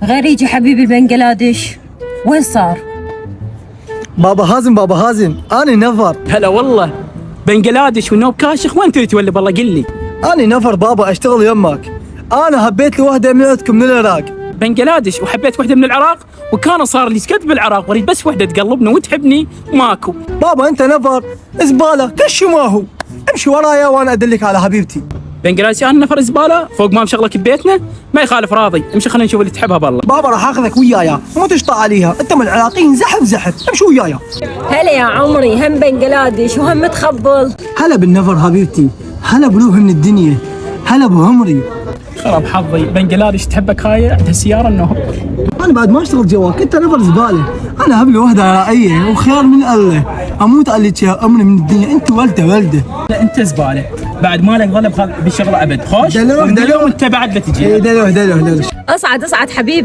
غير يجي حبيبي بنجلاديش، وين صار؟ بابا هازم أنا نفر. هلا والله. بنجلاديش ونوب كاشخ، وين تريد تولي بالله قل لي. أنا نفر بابا أشتغل يمك. أنا هبيت لي وحدة من عندكم من العراق. بنجلاديش وحبيت وحده من العراق، وكان صار لي سكت بالعراق واريد بس وحده تقلبني وتحبني ماكو. بابا أنت نفر زبالة كش ما هو. امشي ورايا وأنا أدلك على حبيبتي. بنجلاديش انا نفر زباله فوق ما مشغلك ببيتنا، ما يخالف راضي. امشي خلينا نشوف اللي تحبها بالله. بابا راح أخذك ويايا وما تشطع عليها. أنت من العراقيين زحف امشي ويايا. هلا يا عمري، هم بنجلاديش وهم متخبل. هلا بالنفر حبيبتي، هلا بروح من الدنيا، هلا بهمري. خرب حظي، بنجلاديش تحبك هاي عندها سياره انه. أنا بعد ما أشتغل جواك، أنت نفر زبالة. أنا هبلي وحدة عراقية وخيار من الله. أموت عليك يا أمري من الدنيا، أنت ولده. لا انت زباله، بعد ما لك ظلم بالشغل ابد. خوش دلوح اليوم انت بعد لا تجي. دلوح. اصعد حبيبي.